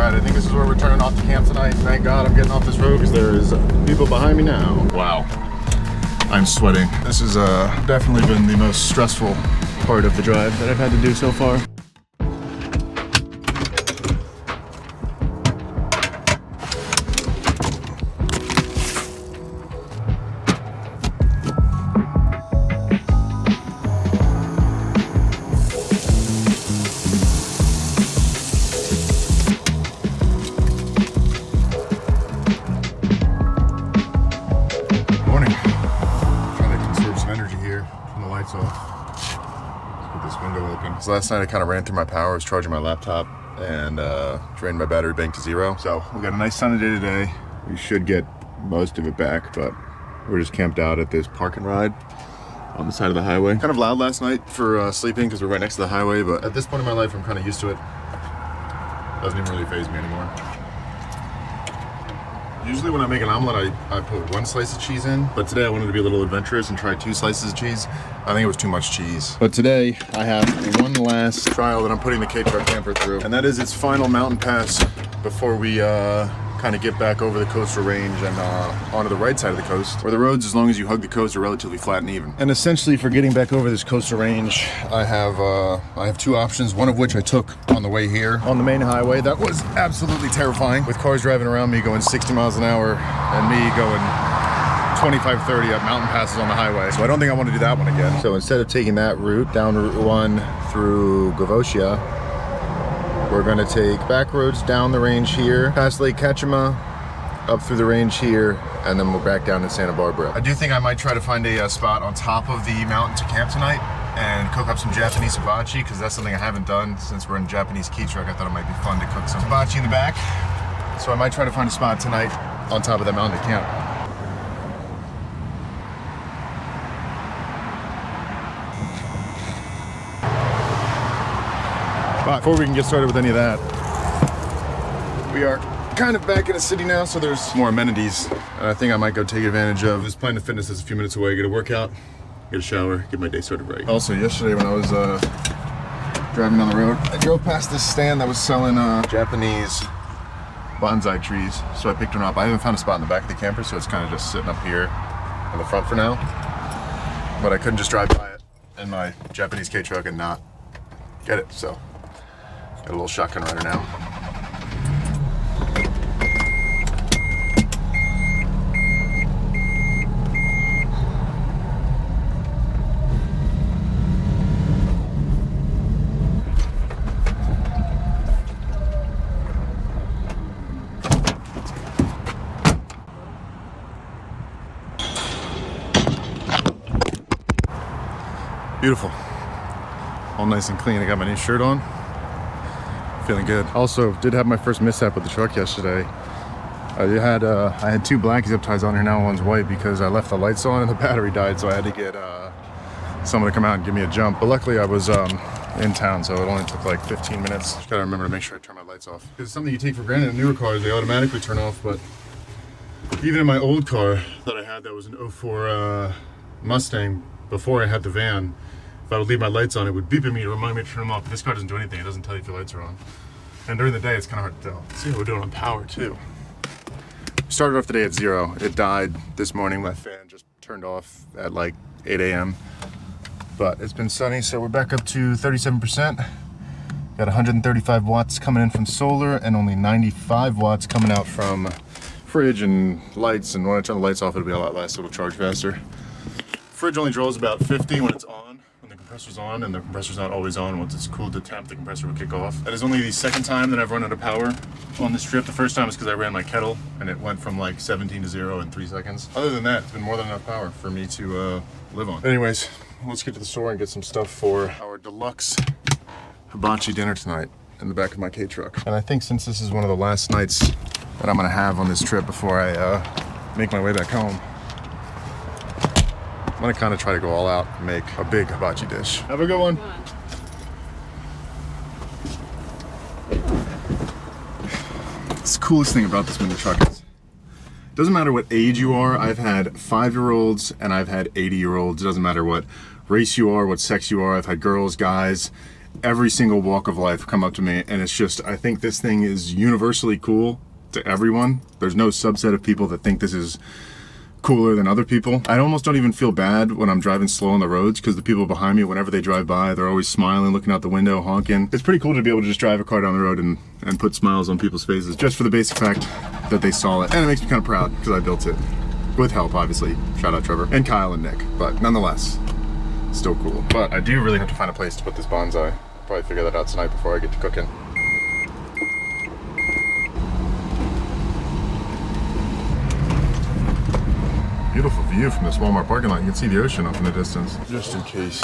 Alright, I think this is where we're turning off the camp tonight. Thank God I'm getting off this road because there is people behind me now. Wow. I'm sweating. This has definitely been the most stressful part of the drive that I've had to do so far. Last night I kind of ran through my power. I was charging my laptop and drained my battery bank to 0. So we got a nice sunny day today. We should get most of it back, but we're just camped out at this park and ride on the side of the highway. Kind of loud last night for sleeping because we're right next to the highway, but at this point in my life I'm kind of used to it. Doesn't even really faze me anymore. Usually when I make an omelet, I put 1 slice of cheese in, but today I wanted to be a little adventurous and try 2 slices of cheese. I think it was too much cheese. But today I have one last trial that I'm putting the K-Truck camper through, and that is its final mountain pass before we kind of get back over the coastal range and onto the right side of the coast, where the roads, as long as you hug the coast, are relatively flat and even. And essentially for getting back over this coastal range, I have 2 options, one of which I took on the way here on the main highway. That was absolutely terrifying, with cars driving around me going 60 miles an hour and me going 25, 30 up mountain passes on the highway. So I don't think I want to do that one again. So instead of taking that route down Route 1 through Gavocia, we're gonna take back roads down the range here, past Lake Ketchuma, up through the range here, and then we're back down to Santa Barbara. I do think I might try to find a spot on top of the mountain to camp tonight and cook up some Japanese hibachi, because that's something I haven't done since we're in a Japanese key truck. I thought it might be fun to cook some hibachi in the back. So I might try to find a spot tonight on top of that mountain to camp. But before we can get started with any of that, we are kind of back in the city now, so there's more amenities. And I think I might go take advantage of this Planet Fitness that's a few minutes away, get a workout, get a shower, get my day started right. Also, yesterday when I was driving down the road, I drove past this stand that was selling Japanese bonsai trees. So I picked one up. I haven't found a spot in the back of the camper, so it's kind of just sitting up here on the front for now. But I couldn't just drive by it in my Japanese K-Truck and not get it, so. Got a little shotgun rider now. Beautiful. All nice and clean. I got my new shirt on. Feeling good. Also, did have my first mishap with the truck yesterday. I had 2 black zip ties on here, now one's white because I left the lights on and the battery died, so I had to get someone to come out and give me a jump. But luckily I was in town, so it only took like 15 minutes. Just gotta remember to make sure I turn my lights off. It's something you take for granted in newer cars, they automatically turn off, but even in my old car that I had that was an 04 Mustang, before I had the van, if I would leave my lights on, it would beep at me to remind me to turn them off. But this car doesn't do anything. It doesn't tell you if your lights are on. And during the day, it's kind of hard to tell. Let's see how we're doing on power, too. Started off the day at 0. It died this morning. My fan just turned off at like 8 a.m. But it's been sunny, so we're back up to 37%. Got 135 watts coming in from solar and only 95 watts coming out from fridge and lights. And when I turn the lights off, it'll be a lot less. It'll charge faster. Fridge only draws about 50 when it's on, when the compressor's on, and the compressor's not always on. Once it's cooled to temp, the compressor will kick off. That is only the second time that I've run out of power on this trip. The first time is because I ran my kettle, and it went from like 17 to 0 in 3 seconds. Other than that, it's been more than enough power for me to live on. Anyways, let's get to the store and get some stuff for our deluxe hibachi dinner tonight in the back of my K-Truck. And I think since this is one of the last nights that I'm gonna have on this trip before I make my way back home, I'm gonna kind of try to go all out and make a big hibachi dish. Have a good one. It's the coolest thing about this mini truck is, doesn't matter what age you are. I've had 5-year-olds and I've had 80-year-olds. It doesn't matter what race you are, what sex you are. I've had girls, guys, every single walk of life come up to me, and it's just, I think this thing is universally cool to everyone. There's no subset of people that think this is cooler than other people. I almost don't even feel bad when I'm driving slow on the roads, because the people behind me, whenever they drive by, they're always smiling, looking out the window, honking. It's pretty cool to be able to just drive a car down the road and put smiles on people's faces, just for the basic fact that they saw it. And it makes me kind of proud, because I built it. With help, obviously. Shout out Trevor. And Kyle and Nick. But nonetheless, still cool. But I do really have to find a place to put this bonsai. Probably figure that out tonight before I get to cooking. Beautiful view from this Walmart parking lot. You can see the ocean up in the distance. Just in case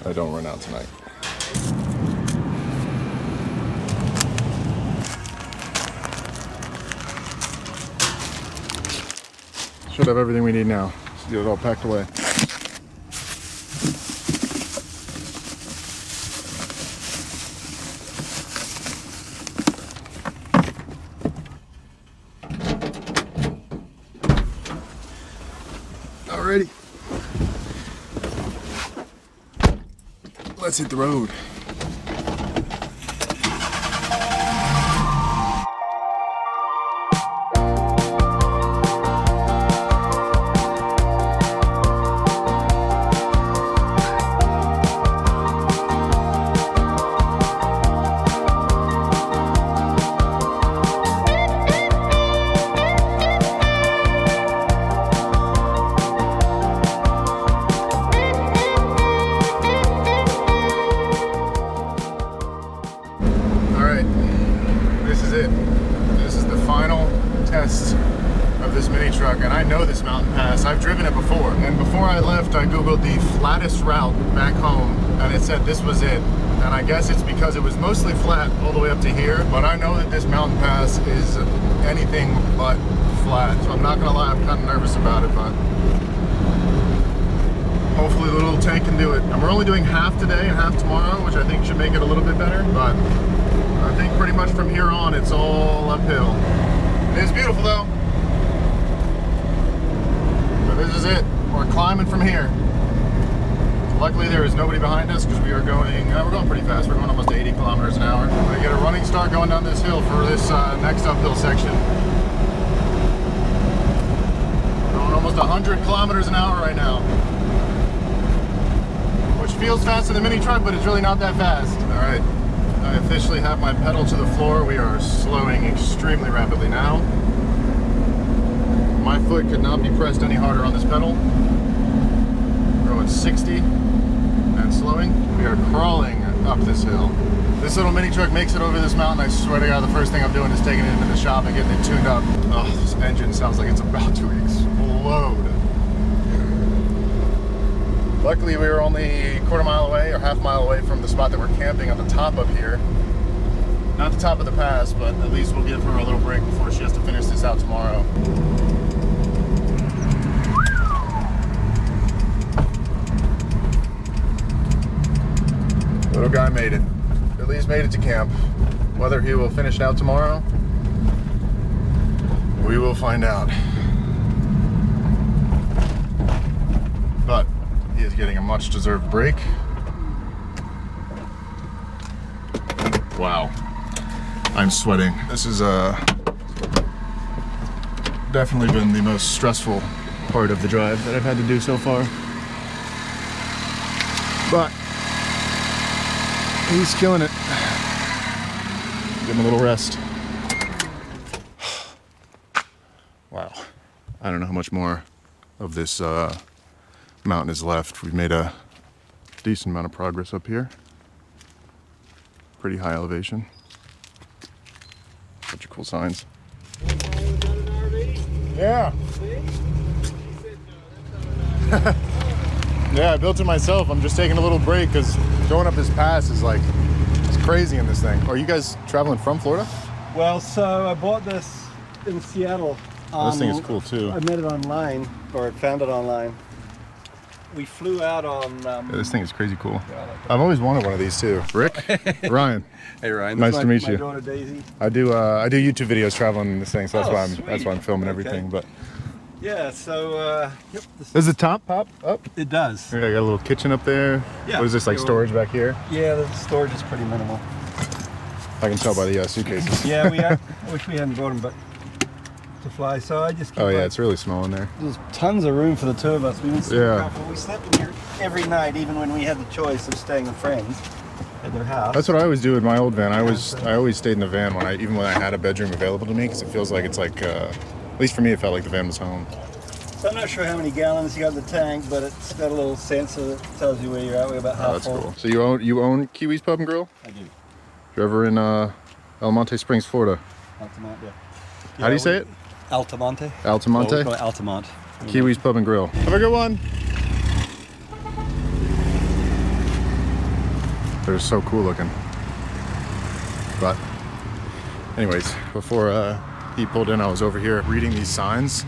I don't run out tonight. Should have everything we need now. Just get it all packed away. Alrighty. Let's hit the road. Of this mini truck, and I know this mountain pass. I've driven it before, and before I left I googled the flattest route back home, and it said this was it. And I guess it's because it was mostly flat all the way up to here, but I know that this mountain pass is anything but flat, so I'm not gonna lie, I'm kind of nervous about it, but hopefully the little tank can do it. And we're only doing half today and half tomorrow, which I think should make it a little bit better, but I think pretty much from here on it's all uphill. It's beautiful though. But this is it. We're climbing from here. Luckily there is nobody behind us, because we are going, we're going pretty fast. We're going almost 80 kilometers an hour. We're gonna get a running start going down this hill for this next uphill section. We're going almost 100 kilometers an hour right now. Which feels faster than the mini truck, but it's really not that fast. All right. I officially have my pedal to the floor. We are slowing extremely rapidly now. My foot could not be pressed any harder on this pedal. We're going 60 and slowing. We are crawling up this hill. This little mini truck makes it over this mountain. I swear to God, the first thing I'm doing is taking it into the shop and getting it tuned up. Oh, this engine sounds like it's about to explode. Luckily, we were only a quarter mile away or half mile away from the spot that we're camping on the top up here. Not the top of the pass, but at least we'll give her a little break before she has to finish this out tomorrow. Little guy made it. At least made it to camp. Whether he will finish it out tomorrow, we will find out. But he is getting a much deserved break. Wow. I'm sweating. This is definitely been the most stressful part of the drive that I've had to do so far. But he's killing it. Give him a little rest. Wow. I don't know how much more of this mountain is left. We've made a decent amount of progress up here. Pretty high elevation. Bunch of cool signs. Yeah. Yeah, I built it myself. I'm just taking a little break because going up this pass is like, it's crazy in this thing. Are you guys traveling from Florida? Well, so I bought this in Seattle. This thing is cool too. I met it online, or found it online. We flew out on... yeah, this thing is crazy cool. I've always wanted one of these too. Rick? Ryan. Hey Ryan. Nice to meet you. My daughter Daisy. I do YouTube videos traveling in this thing, so that's Oh, why sweet. I'm filming Okay. everything. But Yeah, so yep, Does the top pop up? it does. Yeah, I got a little kitchen up there. Yeah. What is this, like Yeah, storage back here? Yeah, the storage is pretty minimal. I can tell by the suitcases. Yeah, I wish we hadn't brought them, but to fly. So I just keep Oh yeah, it's really small in there. there's tons of room for the two of us. We super Yeah. comfortable. We slept in here every night, even when we had the choice of staying with friends at their house. That's what I always do with my old van. I always stayed in the van even when I had a bedroom available to me, because it feels like it's like, at least for me, it felt like the van was home. So I'm not sure how many gallons you got in the tank, but it's got a little sensor that tells you where you're at. We're about half Oh, that's full. cool. So you own Kiwi's Pub and Grill? I do. You're ever in El Monte Springs, Florida? Altamont, yeah. How do you say it? Altamonte. Altamonte? Well, we call it Altamont. Kiwi's Pub and Grill. Have a good one. They're so cool looking. But anyways, before he pulled in, I was over here reading these signs,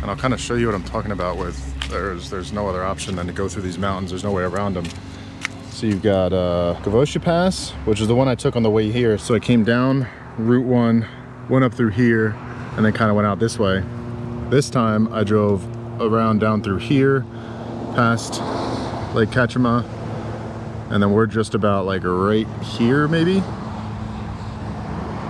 and I'll kind of show you what I'm talking about with there's no other option than to go through these mountains. There's no way around them. So you've got Gavosha Pass, which is the one I took on the way here. So I came down Route 1, went up through here, and then kind of went out this way. This time I drove around down through here, past Lake Kachima, and then we're just about like right here maybe.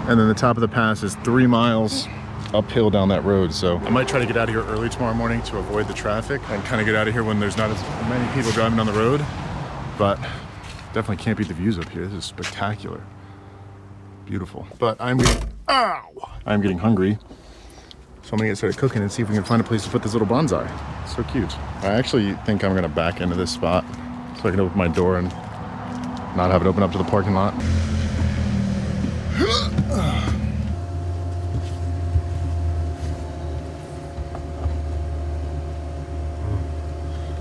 And then the top of the pass is 3 miles uphill down that road. So I might try to get out of here early tomorrow morning to avoid the traffic and kind of get out of here when there's not as many people driving on the road. But definitely can't beat the views up here. This is spectacular. Beautiful. But I'm getting hungry. So I'm gonna get started cooking and see if we can find a place to put this little bonsai. It's so cute. I actually think I'm gonna back into this spot so I can open my door and not have it open up to the parking lot.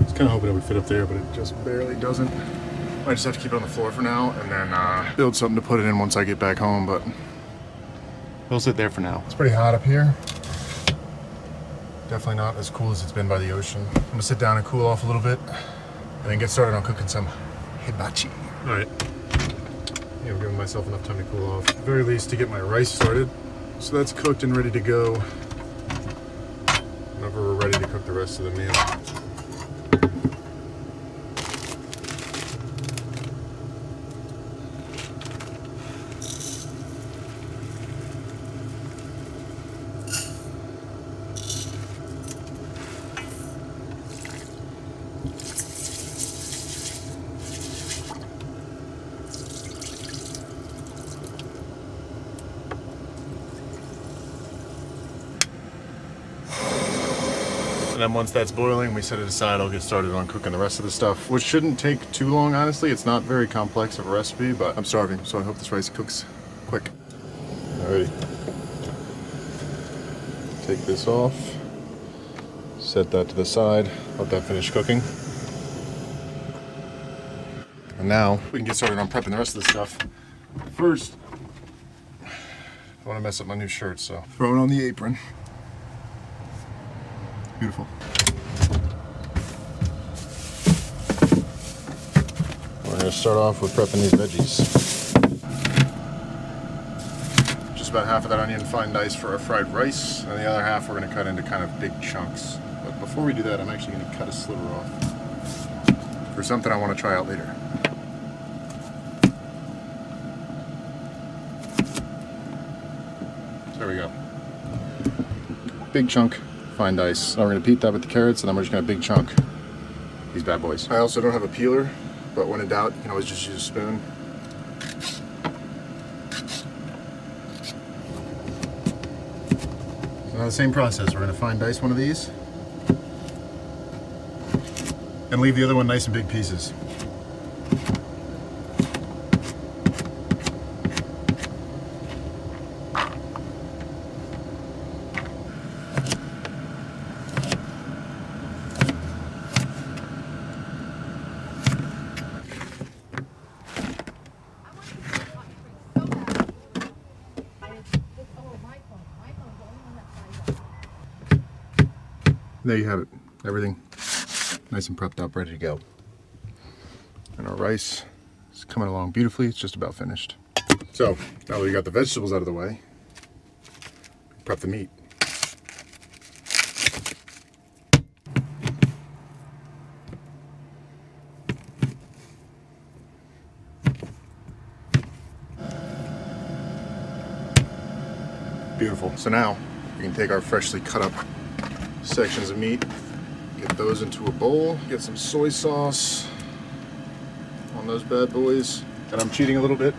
I was kind of hoping it would fit up there, but it just barely doesn't. I just have to keep it on the floor for now and then build something to put it in once I get back home, but it'll sit there for now. It's pretty hot up here. Definitely not as cool as it's been by the ocean. I'm gonna sit down and cool off a little bit and then get started on cooking some hibachi. All right. Yeah, I'm giving myself enough time to cool off. At the very least to get my rice started. So that's cooked and ready to go. Whenever we're ready to cook the rest of the meal. And then once that's boiling, we set it aside. I'll get started on cooking the rest of the stuff, which shouldn't take too long, honestly. It's not very complex of a recipe, but I'm starving, so I hope this rice cooks quick. Alrighty. Take this off. Set that to the side. Let that finish cooking. And now we can get started on prepping the rest of the stuff. First, I don't want to mess up my new shirt, so throw it on the apron. Beautiful. We're going to start off with prepping these veggies. Just about half of that onion fine diced for our fried rice, and the other half we're going to cut into kind of big chunks. But before we do that, I'm actually going to cut a sliver off for something I want to try out later. There we go. Big chunk. Fine dice. Now we're going to beat that with the carrots, and then we're just going to big chunk these bad boys. I also don't have a peeler, but when in doubt, you can always just use a spoon. So now the same process. We're going to fine dice one of these and leave the other one nice and big pieces. There you have it. Everything nice and prepped up, ready to go. And our rice is coming along beautifully. It's just about finished. So now that we got the vegetables out of the way, prep the meat. Beautiful. So now we can take our freshly cut up sections of meat, get those into a bowl, get some soy sauce on those bad boys. And I'm cheating a little bit.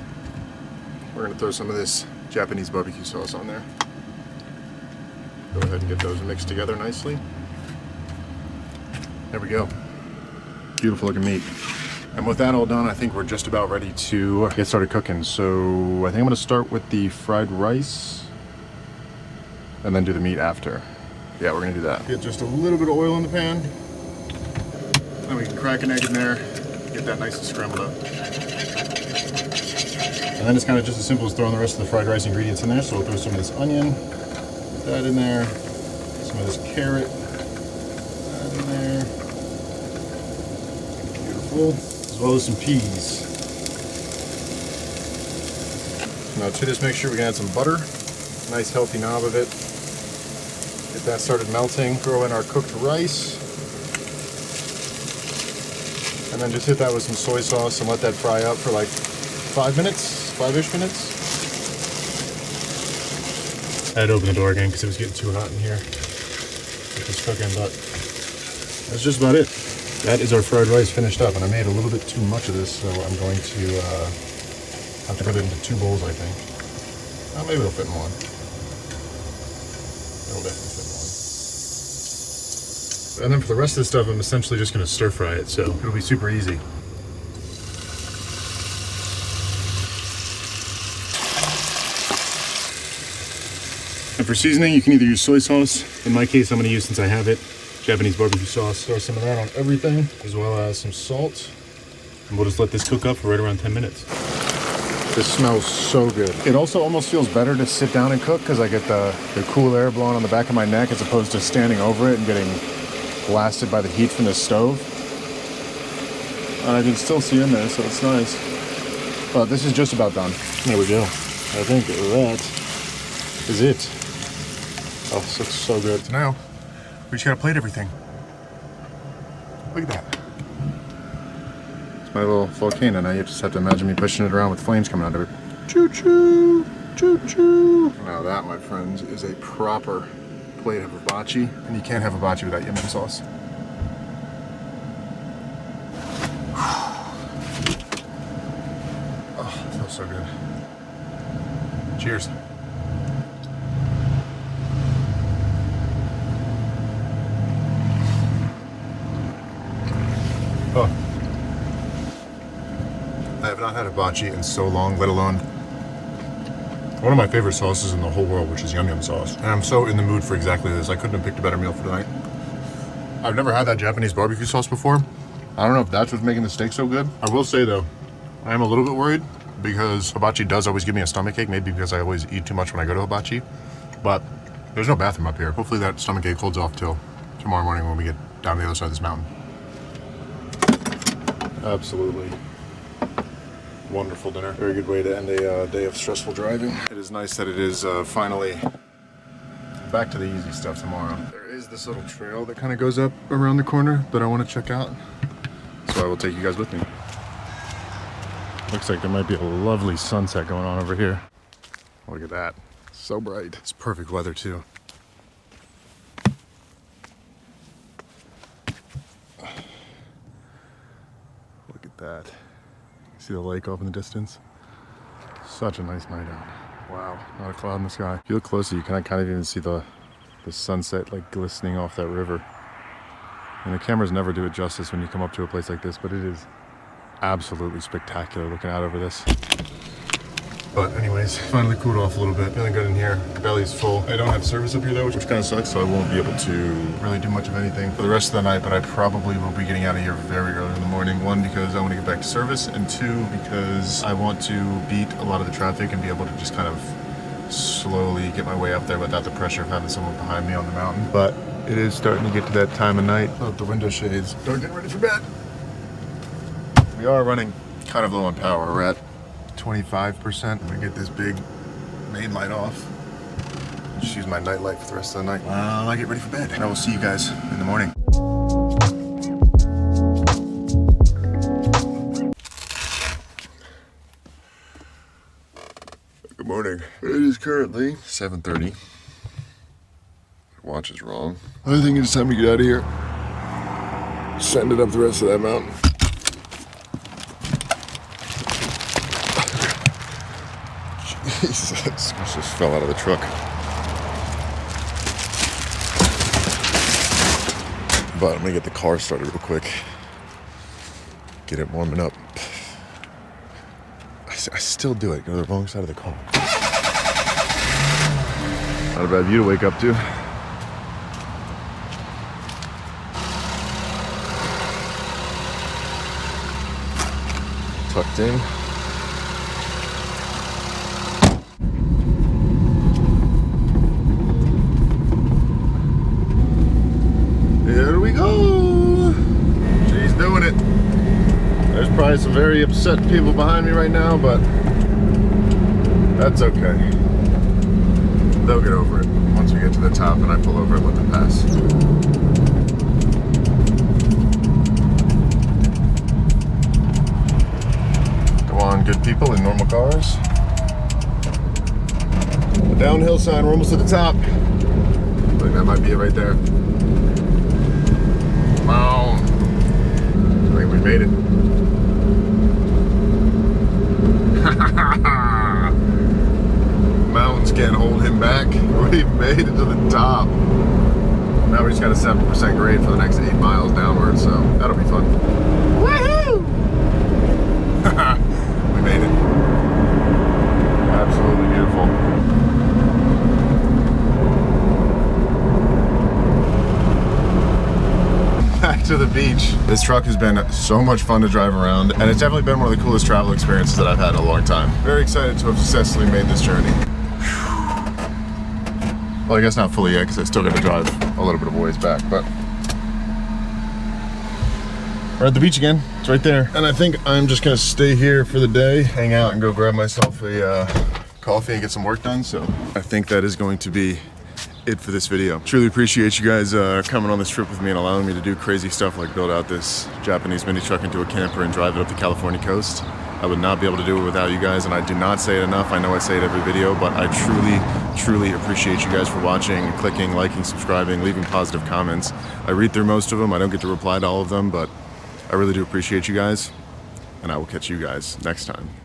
We're gonna throw some of this Japanese barbecue sauce on there. Go ahead and get those mixed together nicely. There we go. Beautiful looking meat. And with that all done, I think we're just about ready to get started cooking. So I think I'm gonna start with the fried rice and then do the meat after. Yeah, we're gonna do that. Get just a little bit of oil in the pan. Then we can crack an egg in there, get that nice and scrambled up. And then it's kind of just as simple as throwing the rest of the fried rice ingredients in there. So we'll throw some of this onion, put that in there, some of this carrot, that in there. Beautiful. As well as some peas. Now to this mixture, we can add some butter, nice healthy knob of it. Get that started melting. Throw in our cooked rice. And then just hit that with some soy sauce and let that fry up for like 5 minutes, 5-ish minutes. I had to open the door again because it was getting too hot in here. It was cooking, but that's just about it. That is our fried rice finished up, and I made a little bit too much of this, so I'm going to have to put it into 2 bowls, I think. Maybe it'll fit in one. It'll definitely fit in one. And then for the rest of the stuff, I'm essentially just going to stir fry it, so it'll be super easy. And for seasoning, you can either use soy sauce. In my case, I'm going to use, since I have it, Japanese barbecue sauce. Throw some of that on everything, as well as some salt. And we'll just let this cook up for right around 10 minutes. This smells so good. It also almost feels better to sit down and cook because I get the cool air blowing on the back of my neck as opposed to standing over it and getting blasted by the heat from the stove. And I can still see in there, so it's nice. But this is just about done. There we go. I think that is it. Oh, this looks so good. So now, we just gotta plate everything. Look at that. It's my little volcano. Now you just have to imagine me pushing it around with flames coming out of it. Choo-choo! Choo-choo! Now that, my friends, is a proper plate of hibachi. And you can't have hibachi without yum sauce. Oh, it feels so good. Cheers. Oh. I have not had hibachi in so long, let alone one of my favorite sauces in the whole world, which is yum sauce. And I'm so in the mood for exactly this. I couldn't have picked a better meal for tonight. I've never had that Japanese barbecue sauce before. I don't know if that's what's making the steak so good. I will say though, I am a little bit worried because hibachi does always give me a stomachache, maybe because I always eat too much when I go to hibachi. But there's no bathroom up here. Hopefully that stomachache holds off till tomorrow morning when we get down the other side of this mountain. Absolutely wonderful dinner. Very good way to end a day of stressful driving. It is nice that it is finally back to the easy stuff tomorrow. There is this little trail that kind of goes up around the corner that I want to check out. So I will take you guys with me. Looks like there might be a lovely sunset going on over here. Look at that. So bright. It's perfect weather too. Look at that. See the lake off in the distance? Such a nice night out. Wow, not a cloud in the sky. If you look closer, you can kind of even see the sunset like glistening off that river. And the cameras never do it justice when you come up to a place like this, but it is absolutely spectacular looking out over this. But anyways, finally cooled off a little bit. Feeling good in here. Belly's full. I don't have service up here though, which kind of sucks, so I won't be able to really do much of anything for the rest of the night, but I probably will be getting out of here very early in the morning. 1, because I want to get back to service, and 2, because I want to beat a lot of the traffic and be able to just kind of slowly get my way up there without the pressure of having someone behind me on the mountain. But it is starting to get to that time of night. Put up the window shades. Start getting ready for bed. We are running kind of low on power. We're at 25%. I'm gonna get this big main light off. Just use my night light for the rest of the night while I get ready for bed. And I will see you guys in the morning. Good morning. It is currently 7:30. Watch is wrong. I think it's time to get out of here. Send it up the rest of that mountain. Jesus, I just fell out of the truck. But I'm gonna get the car started real quick. Get it warming up. I still do it. Go to the wrong side of the car. Not a bad view to wake up to. Tucked in. Here we go. She's doing it. There's probably some very upset people behind me right now, but that's okay. They'll get over it once we get to the top and I pull over and let them pass. Go on, good people in normal cars. The downhill sign, we're almost at the top. I think that might be it right there. Wow. I think we made it. Mountains can't hold him back. We made it to the top. Now we just got a 7% grade for the next 8 miles downward, so that'll be fun. Woohoo! We made it. Absolutely beautiful. Back to the beach. This truck has been so much fun to drive around, and it's definitely been one of the coolest travel experiences that I've had in a long time. Very excited to have successfully made this journey. Well, I guess not fully yet, because I still got to drive a little bit of a ways back, but we're at the beach again. It's right there. And I think I'm just gonna stay here for the day, hang out and go grab myself a coffee and get some work done. So I think that is going to be it for this video. Truly appreciate you guys coming on this trip with me and allowing me to do crazy stuff like build out this Japanese mini truck into a camper and drive it up the California coast. I would not be able to do it without you guys, and I do not say it enough. I know I say it every video, but I truly appreciate you guys for watching, clicking, liking, subscribing, leaving positive comments. I read through most of them. I don't get to reply to all of them, but I really do appreciate you guys, and I will catch you guys next time.